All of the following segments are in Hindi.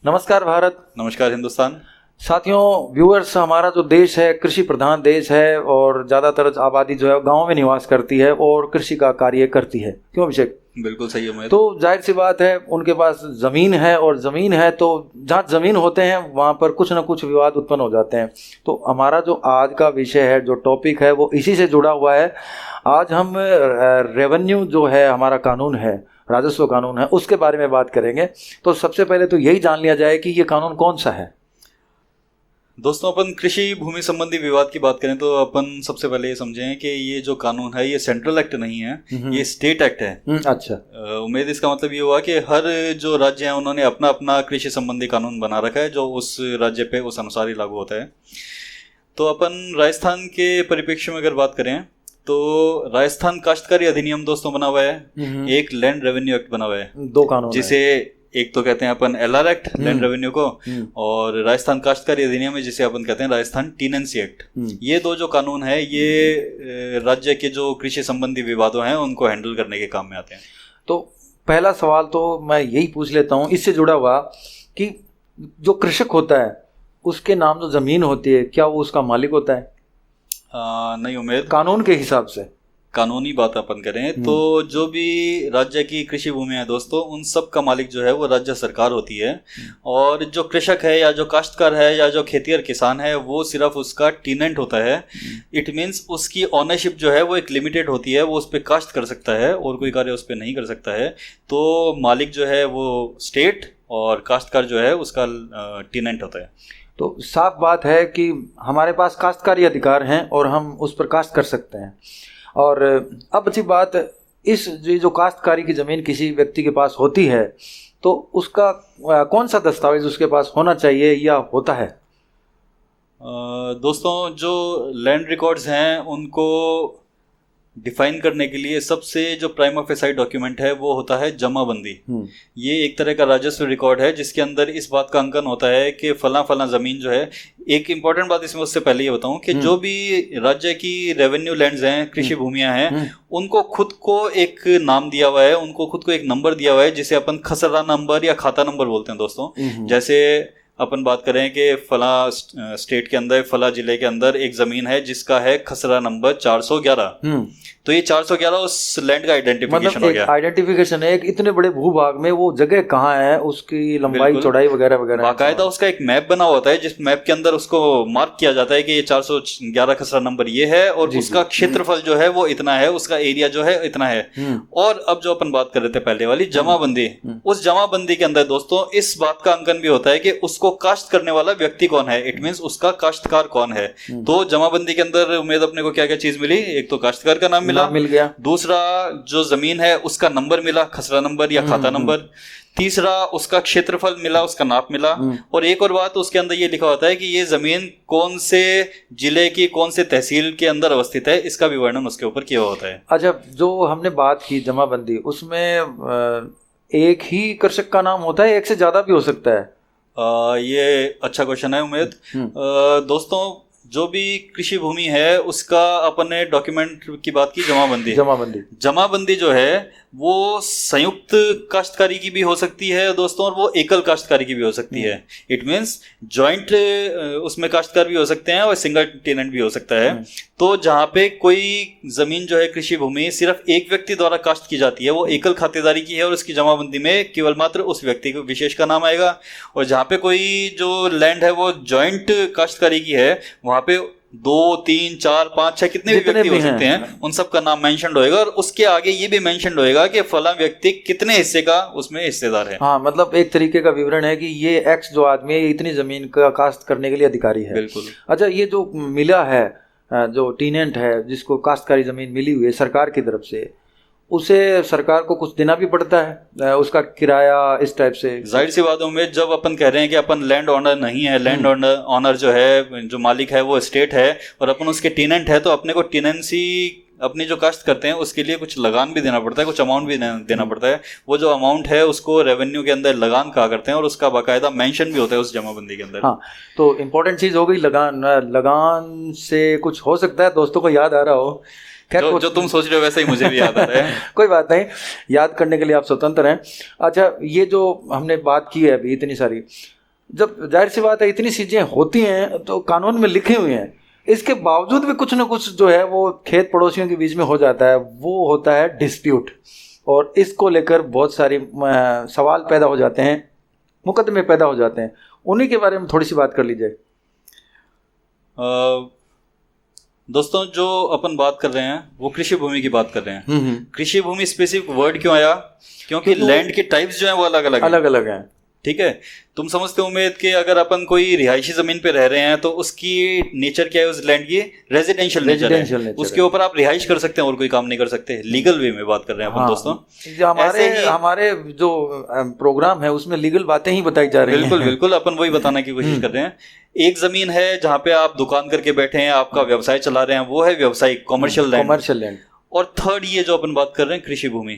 नमस्कार भारत। नमस्कार हिंदुस्तान। साथियों, व्यूअर्स, हमारा जो देश है कृषि प्रधान देश है और ज़्यादातर आबादी जो है गांव में निवास करती है और कृषि का कार्य करती है। क्यों अभिषेक? बिल्कुल सही उम्मीद। तो जाहिर सी बात है उनके पास ज़मीन है और ज़मीन है तो जहाँ ज़मीन होते हैं वहाँ पर कुछ ना कुछ विवाद उत्पन्न हो जाते हैं। तो हमारा जो आज का विषय है, जो टॉपिक है, वो इसी से जुड़ा हुआ है। आज हम रेवेन्यू जो है, हमारा कानून है, राजस्व कानून है, उसके बारे में बात करेंगे। तो सबसे पहले तो यही जान लिया जाए कि ये कानून कौन सा है। दोस्तों, अपन कृषि भूमि संबंधी विवाद की बात करें तो अपन सबसे पहले ये समझें कि ये जो कानून है ये सेंट्रल एक्ट नहीं है, ये स्टेट एक्ट है। अच्छा। उम्मीद इसका मतलब ये हुआ कि हर जो राज्य है उन्होंने अपना अपना कृषि संबंधी कानून बना रखा है जो उस राज्य पे उस अनुसार ही लागू होता है। तो अपन राजस्थान के परिप्रेक्ष्य में अगर बात करें तो राजस्थान काश्तकारी अधिनियम दोस्तों बना हुआ है, एक लैंड रेवेन्यू एक्ट बना हुआ है। दो कानून जिसे एक तो कहते हैं अपन LR एक्ट लैंड रेवेन्यू को, और राजस्थान काश्तकारी अधिनियम है जिसे अपन कहते हैं राजस्थान टीनेंसी एक्ट। ये दो जो कानून है ये राज्य के जो कृषि संबंधी विवादों हैं उनको हैंडल करने के काम में आते हैं। तो पहला सवाल तो मैं यही पूछ लेता हूँ इससे जुड़ा हुआ कि जो कृषक होता है उसके नाम जो जमीन होती है, क्या वो उसका मालिक होता है? नहीं उम्मीद। कानून के हिसाब से, कानूनी बात अपन करें तो जो भी राज्य की कृषि भूमि है दोस्तों, उन सब का मालिक जो है वो राज्य सरकार होती है। और जो कृषक है या जो काश्तकार है या जो खेतिहर किसान है वो सिर्फ उसका टीनेंट होता है। इट मीन्स उसकी ओनरशिप जो है वो एक लिमिटेड होती है, वो उस पर काश्त कर सकता है और कोई कार्य उस पर नहीं कर सकता है। तो मालिक जो है वो स्टेट और काश्तकार जो है उसका टीनेंट होता है। तो साफ बात है कि हमारे पास काश्तकारी अधिकार हैं और हम उस पर काश्त कर सकते हैं। और अब अच्छी बात, इस जो काश्तकारी की ज़मीन किसी व्यक्ति के पास होती है तो उसका कौन सा दस्तावेज उसके पास होना चाहिए या होता है? दोस्तों, जो लैंड रिकॉर्ड्स हैं उनको डिफाइन करने के लिए सबसे जो प्राइमा फेसाई डॉक्यूमेंट है वो होता है जमाबंदी। ये एक तरह का राजस्व रिकॉर्ड है जिसके अंदर इस बात का अंकन होता है कि फला फला ज़मीन जो है। एक इम्पॉर्टेंट बात इसमें उससे पहले ये बताऊं कि जो भी राज्य की रेवेन्यू लैंड्स हैं, कृषि भूमियां हैं, उनको खुद को एक नाम दिया हुआ है, उनको खुद को एक नंबर दिया हुआ है जिसे अपन खसरा नंबर या खाता नंबर बोलते हैं दोस्तों। जैसे अपन बात करें कि फला स्टेट के अंदर, फला जिले के अंदर एक जमीन है जिसका है खसरा नंबर 411। तो ये 411 उस लैंड का आइडेंटिफिकेशन हो गया। आइडेंटिफिकेशन है एक इतने बड़े भूभाग में वो जगह कहाँ है, उसकी लंबाई चौड़ाई वगैरह वगैरह। बाकायदा उसका एक मैप बना होता है जिस मैप के अंदर उसको मार्क किया जाता है कि ये 411 खसरा नंबर ये है और उसका क्षेत्रफल जो है वो इतना है, उसका एरिया जो है इतना है। और अब जो अपन बात कर रहे थे पहले वाली जमाबंदी, उस जमाबंदी के अंदर दोस्तों इस बात का अंकन भी होता है कि उसको काश्त करने वाला व्यक्ति कौन है। इट मींस उसका काश्तकार कौन है। तो जमाबंदी के अंदर उम्मीद अपने को क्या क्या चीज मिली? एक तो काश्तकार का नाम मिल गया, दूसरा जो जमीन है उसका नंबर मिला, खसरा नंबर या खाता नंबर, तीसरा उसका क्षेत्रफल मिला, उसका नाप मिला, और एक और बात उसके अंदर ये लिखा होता है कि ये जमीन कौन से जिले की, कौन से तहसील के अंदर अवस्थित है, इसका भी वर्णन उसके ऊपर किया होता है। अच्छा, जो हमने बात की जमाबंदी, उसमें एक ही कृषक का नाम होता है, एक से ज्यादा भी हो सकता है? ये अच्छा क्वेश्चन है उम्मीद। दोस्तों, जो भी कृषि भूमि है उसका अपने डॉक्यूमेंट की बात की, जमाबंदी जो है वो संयुक्त काश्तकारी की भी हो सकती है दोस्तों, और वो एकल काश्तकारी की भी हो सकती है। इट मींस जॉइंट उसमें काश्तकार भी हो सकते हैं और सिंगल टेनेंट भी हो सकता है। तो जहाँ पे कोई जमीन जो है कृषि भूमि सिर्फ एक व्यक्ति द्वारा काश्त की जाती है वो एकल खातेदारी की है और उसकी जमाबंदी में केवल मात्र उस व्यक्ति को विशेष का नाम आएगा। और जहाँ पे कोई जो लैंड है वो जॉइंट काश्तकारी की है वहाँ पे 2, 3, 4, 5, 6 कितने भी व्यक्ति हो सकते हैं, उन सब का नाम मेंशन होएगा और उसके आगे ये भी मेंशन होएगा कि फला व्यक्ति कितने हिस्से का उसमें हिस्सेदार है। हाँ, मतलब एक तरीके का विवरण है कि ये एक्स जो आदमी है इतनी जमीन का काश्त करने के लिए अधिकारी है। बिल्कुल। अच्छा, ये जो मिला है, जो टीनेंट है जिसको काश्तकारी जमीन मिली हुई है सरकार की तरफ से, उसे सरकार को कुछ देना भी पड़ता है, उसका किराया, इस टाइप से? जाहिर सी बातों में जब अपन कह रहे हैं कि अपन लैंड ओनर नहीं है, लैंड ओनर जो है, जो मालिक है वो स्टेट है और अपन उसके टेनेंट है, तो अपने को टेनेंसी अपनी जो काश्त करते हैं उसके लिए कुछ लगान भी देना पड़ता है, कुछ अमाउंट भी देना पड़ता है। वो जो अमाउंट है उसको रेवेन्यू के अंदर लगान कहा करते हैं और उसका बाकायदा मेंशन भी होता है उस जमाबंदी के अंदर। हाँ, तो इम्पोर्टेंट चीज़ हो गई लगान। लगान से कुछ हो सकता है दोस्तों को याद आ रहा हो जो तुम सोच रहे हो वैसे ही मुझे भी याद आ रहा है। कोई बात नहीं, याद करने के लिए आप स्वतंत्र हैं। अच्छा, ये जो हमने बात की है अभी इतनी सारी, जब जाहिर सी बात है इतनी चीज़ें होती हैं तो कानून में लिखी हुई हैं, इसके बावजूद भी कुछ ना कुछ जो है वो खेत पड़ोसियों के बीच में हो जाता है, वो होता है डिस्प्यूट। और इसको लेकर बहुत सारी सवाल पैदा हो जाते हैं, मुकदमे पैदा हो जाते हैं। उन्हीं के बारे में थोड़ी सी बात कर लीजिए। दोस्तों, जो अपन बात कर रहे हैं वो कृषि भूमि की बात कर रहे हैं। कृषि भूमि स्पेसिफिक वर्ड क्यों आया? क्योंकि लैंड के टाइप्स जो हैं वो अलग अलग हैं। ठीक है, तुम समझते हो उम्मीद कि अगर अपन कोई रिहायशी जमीन पे रह रहे हैं तो उसकी नेचर क्या है उस लैंड की? रेजिडेंशियल नेचर है। उसके ऊपर आप रिहाइश कर सकते हैं और कोई काम नहीं कर सकते। लीगल वे में बात कर रहे हैं अपन। दोस्तों, हमारे जो प्रोग्राम है उसमें लीगल बातें ही बताई जा रही हैं। बिल्कुल अपन वही बताने की कोशिश कर रहे हैं। एक जमीन है जहाँ पे आप दुकान करके बैठे हैं, आपका व्यवसाय चला रहे हैं, वो है व्यवसायिक कॉमर्शियल लैंड। और थर्ड, ये जो अपन बात कर रहे हैं कृषि भूमि,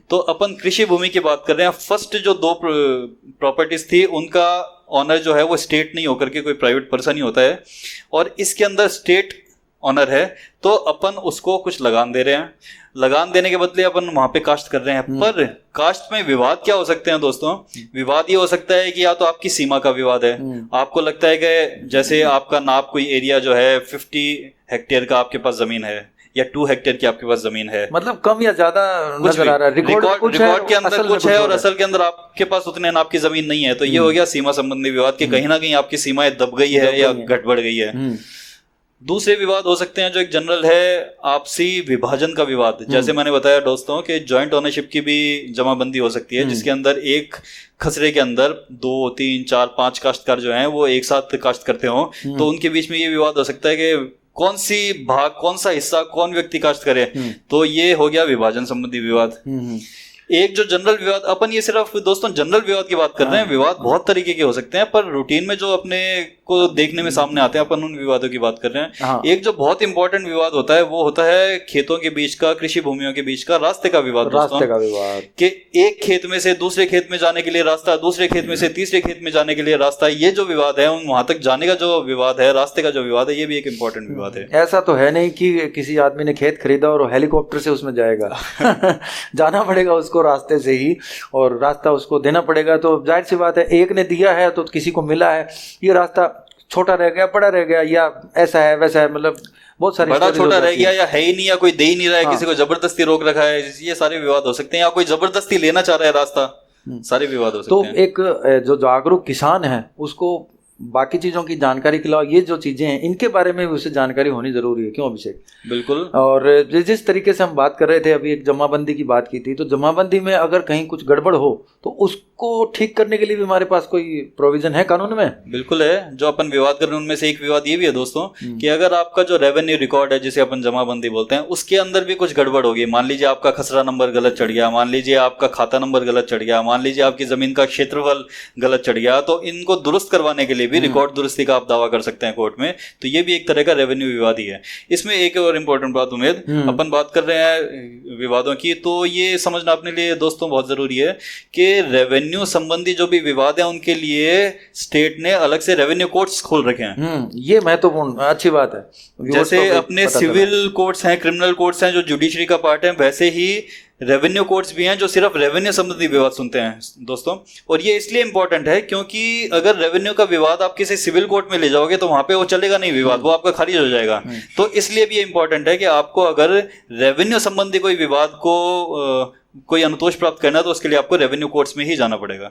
तो अपन कृषि भूमि की बात कर रहे हैं। फर्स्ट जो दो प्रॉपर्टीज थी उनका ऑनर जो है वो स्टेट नहीं होकर के कोई प्राइवेट पर्सन ही होता है, और इसके अंदर स्टेट ऑनर है, तो अपन उसको कुछ लगान दे रहे हैं। लगान देने के बदले अपन वहां पे काश्त कर रहे हैं। पर काश्त में विवाद क्या हो सकते हैं दोस्तों? विवाद ये हो सकता है कि या तो आपकी सीमा का विवाद है, आपको लगता है कि जैसे आपका नाप कोई एरिया जो है 50 हेक्टेयर का आपके पास जमीन है या 2 हेक्टेयर की आपके पास जमीन है, मतलब कम या ज्यादा नजर आ रहा है। रिकॉर्ड के अंदर कुछ है और असल के अंदर आपके पास उतने नाप की जमीन नहीं है, तो ये हो गया सीमा संबंधी विवाद कि कहीं ना कहीं आपकी सीमाएं दब गई है या घट बढ़ गई है। दूसरे विवाद हो सकते हैं जो एक जनरल है, आपसी विभाजन का विवाद। जैसे मैंने बताया दोस्तों कि जॉइंट ओनरशिप की भी जमाबंदी हो सकती है, जिसके अंदर एक खसरे के अंदर 2, 3, 4, 5 काश्तकार जो हैं वो एक साथ काश्त करते हो, तो उनके बीच में ये विवाद हो सकता है कि कौन सी भाग, कौन सा हिस्सा, कौन व्यक्ति काश्त करे। तो ये हो गया विभाजन संबंधी विवाद। एक जो जनरल विवाद, अपन ये सिर्फ दोस्तों जनरल विवाद की बात कर रहे हैं। विवाद बहुत तरीके के हो सकते हैं, पर रूटीन में जो अपने को देखने में सामने आते हैं अपन उन विवादों की बात कर रहे हैं। एक जो बहुत इंपॉर्टेंट विवाद होता है वो होता है खेतों के बीच का, कृषि भूमियों के बीच का रास्ते का विवाद। रास्ते का विवाद कि एक खेत में से दूसरे खेत में जाने के लिए रास्ता, दूसरे खेत में से तीसरे खेत में जाने के लिए रास्ता, ये जो विवाद है वहां तक जाने का जो विवाद है, रास्ते का जो विवाद है, ये भी एक इंपॉर्टेंट विवाद है। ऐसा तो है नहीं कि किसी आदमी ने खेत खरीदा और हेलीकॉप्टर से उसमें जाएगा जाना पड़ेगा उसको रास्ते से ही, और रास्ता उसको देना पड़ेगा। तो जाहिर सी बात है, एक ने दिया है तो किसी को मिला है, ये रास्ता छोटा रह गया, बड़ा रह गया, या ऐसा है वैसा है, मतलब बहुत सारी बड़ा छोटा रह गया, या है ही नहीं, या कोई दे ही नहीं रहा है, किसी को जबरदस्ती रोक रखा है, ये सारे विवाद हो सकते हैं। या कोई जबरदस्ती लेना चाह रहा है रास्ता, सारे विवाद हो सकते हैं। तो एक जो जागरूक किसान है उसको बाकी चीज़ों की जानकारी के अलावा ये जो चीज़ें हैं इनके बारे में भी उसे जानकारी होनी ज़रूरी है। क्यों अभिषेक? बिल्कुल। और जिस तरीके से हम बात कर रहे थे अभी, एक जमाबंदी की बात की थी, तो जमाबंदी में अगर कहीं कुछ गड़बड़ हो तो उसको ठीक करने के लिए भी हमारे पास कोई प्रोविजन है कानून में? बिल्कुल है। जो अपन विवाद कर रहे हैं उनमें से एक विवाद ये भी है दोस्तों कि अगर आपका जो रेवेन्यू रिकॉर्ड है, जिसे अपन जमाबंदी बोलते हैं, उसके अंदर भी कुछ गड़बड़ होगी, मान लीजिए आपका खसरा नंबर गलत चढ़ गया, मान लीजिए आपका खाता नंबर गलत चढ़ गया, मान लीजिए आपकी जमीन का क्षेत्रफल गलत चढ़ गया, तो इनको दुरुस्त करवाने के लिए भी रिकॉर्ड दुरुस्ती आप दावा कर सकते हैं कोर्ट में। तो ये भी एक तरह का रेवेन्यू विवाद ही है। इसमें एक और इंपॉर्टेंट बात उम्मीद, अपन बात कर रहे हैं विवादों की, तो ये समझना अपने लिए दोस्तों बहुत जरूरी है कि रेवेन्यू संबंधी जो भी विवाद है उनके लिए स्टेट ने अलग से रेवेन्यू कोर्ट्स खोल रखे हैं। ये महत्वपूर्ण अच्छी बात है। जैसे अपने सिविल कोर्ट्स हैं, क्रिमिनल कोर्ट्स हैं जो जुडिशरी का पार्ट है, वैसे ही रेवेन्यू कोर्ट्स भी हैं जो सिर्फ रेवेन्यू संबंधी विवाद सुनते हैं दोस्तों। और ये इसलिए इंपॉर्टेंट है क्योंकि अगर रेवेन्यू का विवाद आप किसी सिविल कोर्ट में ले जाओगे तो वहां पे वो चलेगा नहीं विवाद, वो आपका खारिज हो जाएगा। तो इसलिए भी ये इंपॉर्टेंट है कि आपको अगर रेवेन्यू संबंधी कोई विवाद को कोई अनुतोष प्राप्त करना है तो उसके लिए आपको रेवेन्यू कोर्ट्स में ही जाना पड़ेगा।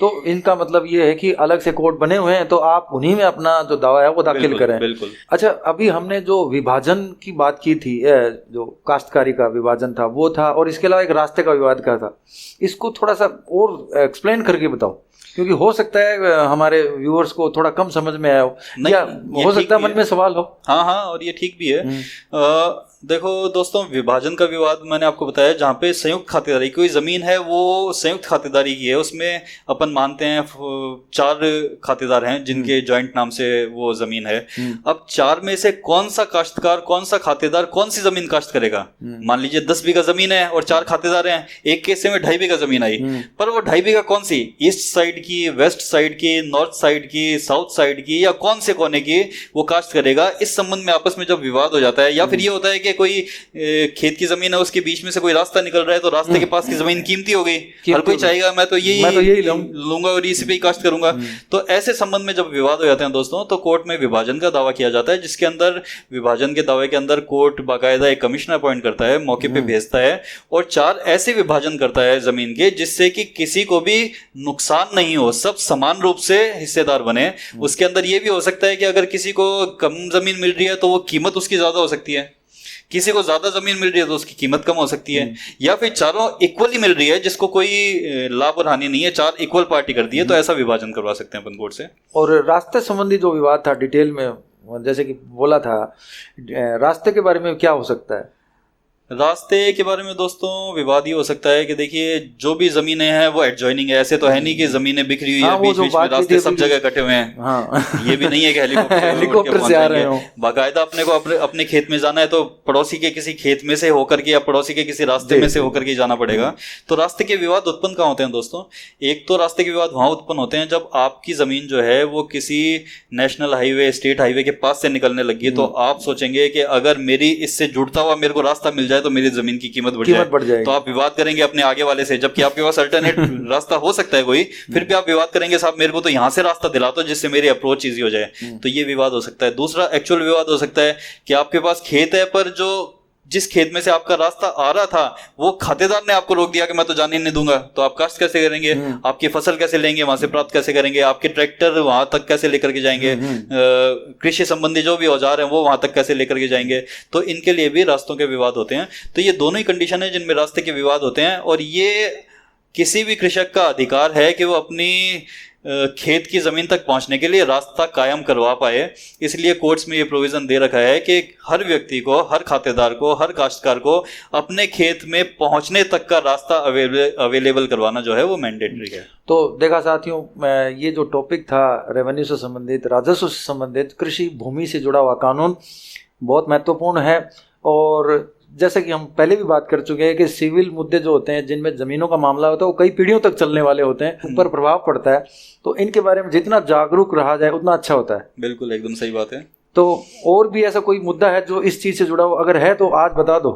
तो इनका मतलब ये है कि अलग से कोर्ट बने हुए हैं, तो आप उन्हीं में अपना जो दावा है वो दाखिल करें। बिल्कुल। अच्छा, अभी हमने जो विभाजन की बात की थी, जो काश्तकारी का विभाजन था वो था, और इसके अलावा एक रास्ते का विवाद का था। इसको थोड़ा सा और एक्सप्लेन करके बताओ, क्योंकि हो सकता है हमारे व्यूअर्स को थोड़ा कम समझ में आया हो, या हो सकता है मन में सवाल हो। हाँ, और ये ठीक भी है। देखो दोस्तों, विभाजन का विवाद मैंने आपको बताया जहाँ पे संयुक्त खातेदारी, कोई जमीन है वो संयुक्त खातेदारी की है, उसमें अपन मानते हैं 4 खातेदार हैं जिनके जॉइंट नाम से वो जमीन है। अब 4 में से कौन सा काश्तकार, कौन सा खातेदार कौन सी जमीन काश्त करेगा? मान लीजिए 10 बीघा जमीन है और 4 खातेदार हैं, एक केस में 2.5 बीघा जमीन आई, पर वो 2.5 बीघा कौन सी, ईस्ट साइड की, वेस्ट साइड की, नॉर्थ साइड की, साउथ साइड की, या कौन से कोने की वो काश्त करेगा? इस संबंध में आपस में जब विवाद हो जाता है, या फिर ये होता है कि कि कोई खेत की जमीन है, उसके बीच में से कोई रास्ता निकल रहा है, तो रास्ते के पास की जमीन कीमती हो गई, हर कोई चाहेगा मैं तो यही लूंगा और इसी पे ही काश्त करूंगा। तो ऐसे संबंध में जब विवाद हो जाते हैं दोस्तों, तो कोर्ट में विभाजन का दावा किया जाता है, जिसके अंदर विभाजन के दावे के अंदर कोर्ट बाकायदा एक कमिश्नर अपॉइंट करता है, मौके पे भेजता है और 4 ऐसे विभाजन करता है जमीन के जिससे कि किसी को भी नुकसान नहीं हो, सब समान रूप से हिस्सेदार बने। उसके अंदर यह भी हो सकता है कि अगर किसी को कम जमीन मिल रही है तो वो कीमत उसकी ज्यादा हो सकती है, किसी को ज्यादा जमीन मिल रही है तो उसकी कीमत कम हो सकती है, या फिर चारों इक्वली मिल रही है जिसको कोई लाभ और हानि नहीं है, 4 इक्वल पार्टी कर दी है, तो ऐसा विभाजन करवा सकते हैं अपन कोर्ट से। और रास्ते संबंधी जो विवाद था डिटेल में, जैसे कि बोला था, रास्ते के बारे में क्या हो सकता है? रास्ते के बारे में दोस्तों विवाद ये हो सकता है कि देखिए जो भी जमीनें हैं वो एडजॉइनिंग है, ऐसे तो है नहीं कि जमीनें बिखरी हुई है, बीच बीच में रास्ते सब जगह कटे हुए हैं। हाँ। ये भी नहीं है कि हेलीकॉप्टर से आ रहे हो, बाकायदा अपने को अपने खेत में जाना है तो पड़ोसी के किसी खेत में से होकर के या पड़ोसी के किसी रास्ते में से होकर के जाना पड़ेगा। तो रास्ते के विवाद उत्पन्न कहाँ होते हैं दोस्तों? एक तो रास्ते के विवाद वहां उत्पन्न होते हैं जब आपकी जमीन जो है वो किसी नेशनल हाईवे, स्टेट हाईवे के पास से निकलने लगी है, तो आप सोचेंगे कि अगर मेरी इससे जुड़ता हुआ मेरे को रास्ता मिल जाए तो मेरी जमीन की कीमत बढ़ जाए, तो आप विवाद करेंगे अपने आगे वाले से, जबकि आपके पास अल्टरनेट रास्ता हो सकता है कोई, फिर भी आप विवाद करेंगे साहब मेरे को तो यहां से रास्ता दिला दो जिससे मेरी अप्रोच इजी हो जाए। तो ये विवाद हो सकता है। दूसरा एक्चुअल विवाद हो सकता है कि आपके पास खेत है पर जो जिस खेत में से आपका रास्ता आ रहा था वो खातेदार ने आपको रोक दिया कि मैं तो जाने नहीं दूंगा, तो आप काश्त कैसे करेंगे, आपकी फसल कैसे लेंगे, वहां से प्राप्त कैसे करेंगे, आपके ट्रैक्टर वहां तक कैसे लेकर के जाएंगे, कृषि संबंधी जो भी औजार हैं वो वहां तक कैसे लेकर के जाएंगे। तो इनके लिए भी रास्तों के विवाद होते हैं। तो ये दोनों ही कंडीशन है जिनमें रास्ते के विवाद होते हैं, और ये किसी भी कृषक का अधिकार है कि वो अपनी खेत की जमीन तक पहुंचने के लिए रास्ता कायम करवा पाए। इसलिए कोर्ट्स में ये प्रोविजन दे रखा है कि हर व्यक्ति को, हर खातेदार को, हर काश्तकार को अपने खेत में पहुंचने तक का रास्ता अवेलेबल करवाना जो है वो मैंडेटरी है। तो देखा साथियों, ये जो टॉपिक था रेवेन्यू से संबंधित, राजस्व से संबंधित, कृषि भूमि से जुड़ा हुआ कानून बहुत महत्वपूर्ण है। और जैसे कि हम पहले भी बात कर चुके हैं कि सिविल मुद्दे जो होते हैं जिनमें ज़मीनों का मामला होता है वो कई पीढ़ियों तक चलने वाले होते हैं, उन पर प्रभाव पड़ता है, तो इनके बारे में जितना जागरूक रहा जाए उतना अच्छा होता है। बिल्कुल, एकदम सही बात है। तो और भी ऐसा कोई मुद्दा है जो इस चीज़ से जुड़ा हो, अगर है तो आज बता दो।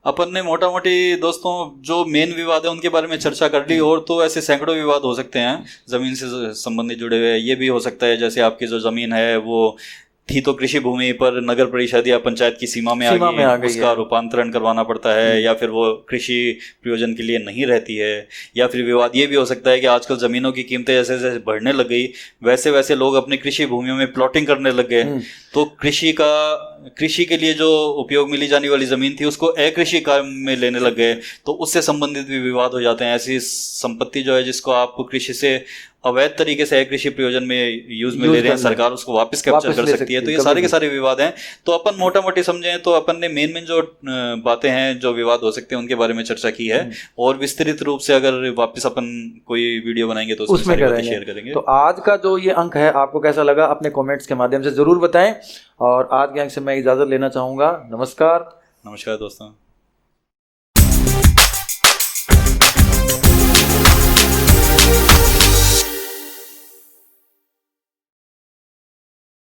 अपन ने मोटा मोटी दोस्तों जो मेन विवाद है उनके बारे में चर्चा कर ली, और तो ऐसे सैकड़ों विवाद हो सकते हैं जमीन से संबंधित जुड़े हुए। ये भी हो सकता है जैसे आपकी जो जमीन है वो थी तो कृषि भूमि पर नगर परिषद या पंचायत की सीमा में आ गई, उसका रूपांतरण करवाना पड़ता है, या फिर वो कृषि प्रयोजन के लिए नहीं रहती है। या फिर विवाद ये भी हो सकता है कि आजकल जमीनों की कीमतें जैसे जैसे बढ़ने लग गई वैसे वैसे लोग अपनी कृषि भूमियों में प्लॉटिंग करने लग गए, तो कृषि के लिए जो उपयोग मिली जाने वाली जमीन थी उसको अकृषि काम में लेने लग गए, तो उससे संबंधित भी विवाद हो जाते हैं। ऐसी संपत्ति जो है जिसको आप कृषि से अवैध तरीके से कृषि प्रयोजन में यूज में ले रहे हैं, सरकार उसको वापस कैप्चर कर सकती है। तो ये सारे के सारे विवाद हैं। तो अपन मोटा मोटी समझें तो अपन ने मेन जो बातें हैं जो विवाद हो सकते हैं उनके बारे में चर्चा की है, और विस्तृत रूप से अगर वापस अपन कोई वीडियो बनाएंगे तो उसमें शेयर करेंगे। तो आज का जो ये अंक है आपको कैसा लगा अपने कमेंट्स के माध्यम से जरूर बताएं, और आज के अंक से मैं इजाजत लेना चाहूंगा। नमस्कार। नमस्कार दोस्तों।